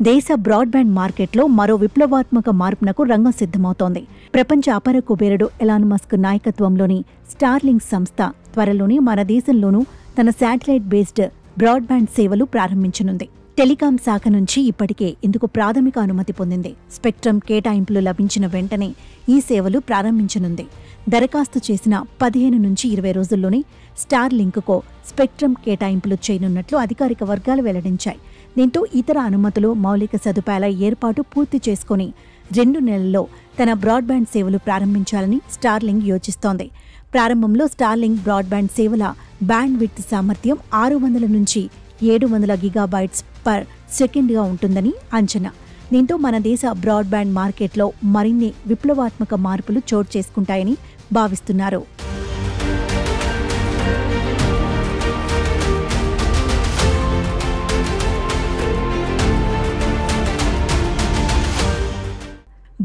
దేశ బ్రాడ్బ్యాండ్ మార్కెట్లో మరో విప్లవాత్మక మార్పునకు రంగం సిద్ధమవుతోంది. ప్రపంచ అపర కుబేరుడు ఎలాన్ మస్క్ నాయకత్వంలోని స్టార్లింక్ సంస్థ త్వరలోనే మన దేశంలోనూ తన శాటిలైట్ బేస్డ్ బ్రాడ్బ్యాండ్ సేవలు ప్రారంభించనుంది. టెలికాం శాఖ నుంచి ఇప్పటికే ఇందుకు ప్రాథమిక అనుమతి పొందింది. స్పెక్ట్రమ్ కేటాయింపులు లభించిన వెంటనే ఈ సేవలు ప్రారంభించనుంది. దరఖాస్తు చేసిన 15 నుంచి 20 రోజుల్లోనే స్టార్లింక్కు స్పెక్ట్రమ్ కేటాయింపులు చేయనున్నట్లు అధికారిక వర్గాలు వెల్లడించాయి. దీంతో ఇతర అనుమతులు, మౌలిక సదుపాయాల ఏర్పాటు పూర్తి చేసుకుని 2 నెలల్లో తన బ్రాడ్బ్యాండ్ సేవలు ప్రారంభించాలని స్టార్లింక్ యోచిస్తోంది. ప్రారంభంలో స్టార్లింక్ బ్రాడ్బ్యాండ్ సేవల బ్యాండ్ విడ్త్ సామర్థ్యం 600 నుంచి 700 గిగాబైట్స్ పర్ సెకండ్గా ఉంటుందని అంచనా. దీంతో మన దేశ బ్రాడ్బ్యాండ్ మార్కెట్లో మరిన్ని విప్లవాత్మక మార్పులు చోటు చేసుకుంటాయని భావిస్తున్నారు.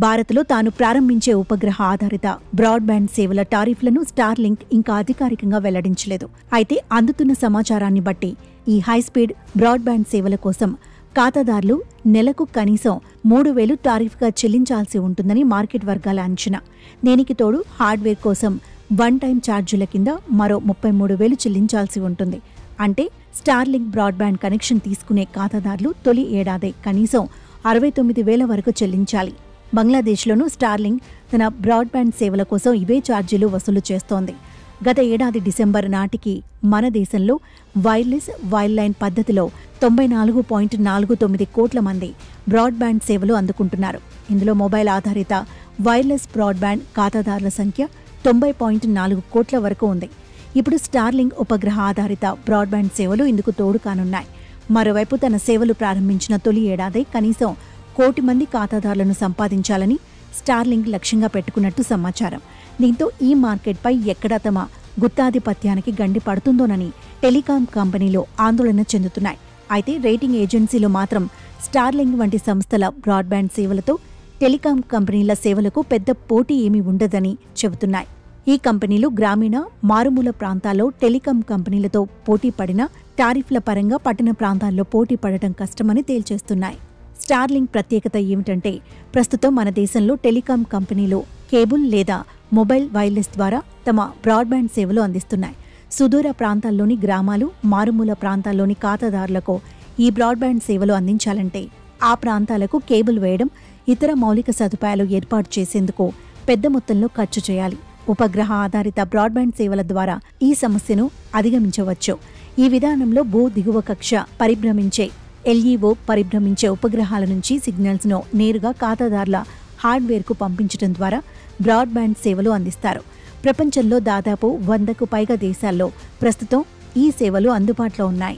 భారత్లో తాను ప్రారంభించే ఉపగ్రహ ఆధారిత బ్రాడ్బ్యాండ్ సేవల టారిఫ్లను స్టార్లింక్ ఇంకా అధికారికంగా వెల్లడించలేదు. అయితే అందుతున్న సమాచారాన్ని బట్టి ఈ హైస్పీడ్ బ్రాడ్బ్యాండ్ సేవల కోసం ఖాతాదారులు నెలకు కనీసం 3,000 టారిఫ్గా చెల్లించాల్సి ఉంటుందని మార్కెట్ వర్గాల అంచనా. దీనికి తోడు హార్డ్వేర్ కోసం వన్ టైం ఛార్జీల కింద మరో 33,000 చెల్లించాల్సి ఉంటుంది. అంటే స్టార్లింక్ బ్రాడ్బ్యాండ్ కనెక్షన్ తీసుకునే ఖాతాదారులు తొలి ఏడాది కనీసం 69,000 వరకు చెల్లించాలి. బంగ్లాదేశ్లోనూ స్టార్లింక్ తన బ్రాడ్బ్యాండ్ సేవల కోసం ఇవే ఛార్జీలు వసూలు చేస్తోంది. గత ఏడాది డిసెంబర్ నాటికి మన దేశంలో వైర్లెస్ వైర్లైన్ పద్ధతిలో 94.49 కోట్ల మంది బ్రాడ్బ్యాండ్ సేవలు అందుకుంటున్నారు. ఇందులో మొబైల్ ఆధారిత వైర్లెస్ బ్రాడ్బ్యాండ్ ఖాతాదారుల సంఖ్య 90.4 కోట్ల వరకు ఉంది. ఇప్పుడు స్టార్లింక్ ఉపగ్రహ ఆధారిత బ్రాడ్బ్యాండ్ సేవలు ఇందుకు తోడు కానున్నాయి. మరోవైపు తన సేవలు ప్రారంభించిన తొలి ఏడాది కనీసం 1 కోటి మంది ఖాతాదారులను సంపాదించాలని స్టార్లింక్ లక్ష్యంగా పెట్టుకున్నట్టు సమాచారం. దీంతో ఈ మార్కెట్పై ఎక్కడా తమ గుత్తాధిపత్యానికి గండి పడుతుందోనని టెలికాం కంపెనీలు ఆందోళన చెందుతున్నాయి. అయితే రేటింగ్ ఏజెన్సీలు మాత్రం స్టార్లింక్ వంటి సంస్థల బ్రాడ్బ్యాండ్ సేవలతో టెలికాం కంపెనీల సేవలకు పెద్ద పోటీ ఏమీ ఉండదని చెబుతున్నాయి. ఈ కంపెనీలు గ్రామీణ, మారుమూల ప్రాంతాల్లో టెలికాం కంపెనీలతో పోటీ పడినా టారిఫ్ల పరంగా పట్టణ ప్రాంతాల్లో పోటీ పడటం కష్టమని తేల్చేస్తున్నాయి. స్టార్లింక్ ప్రత్యేకత ఏమిటంటే ప్రస్తుతం మన దేశంలో టెలికాం కంపెనీలు కేబుల్ లేదా మొబైల్ వైర్లెస్ ద్వారా తమ బ్రాడ్బ్యాండ్ సేవలు అందిస్తున్నాయి. సుదూర ప్రాంతాల్లోని గ్రామాలు, మారుమూల ప్రాంతాల్లోని ఖాతాదారులకు ఈ బ్రాడ్బ్యాండ్ సేవలు అందించాలంటే ఆ ప్రాంతాలకు కేబుల్ వేయడం, ఇతర మౌలిక సదుపాయాలు ఏర్పాటు చేసేందుకు పెద్ద మొత్తంలో ఖర్చు చేయాలి. ఉపగ్రహ ఆధారిత బ్రాడ్బ్యాండ్ సేవల ద్వారా ఈ సమస్యను అధిగమించవచ్చు. ఈ విధానంలో భూ దిగువ కక్ష పరిభ్రమించే ఎల్ఈఓ పరిభ్రమించే ఉపగ్రహాల నుంచి సిగ్నల్స్ను నేరుగా ఖాతాదారుల హార్డ్వేర్కు పంపించడం ద్వారా బ్రాడ్బ్యాండ్ సేవలు అందిస్తారు. ప్రపంచంలో దాదాపు 100కు పైగా దేశాల్లో ప్రస్తుతం ఈ సేవలు అందుబాటులో ఉన్నాయి.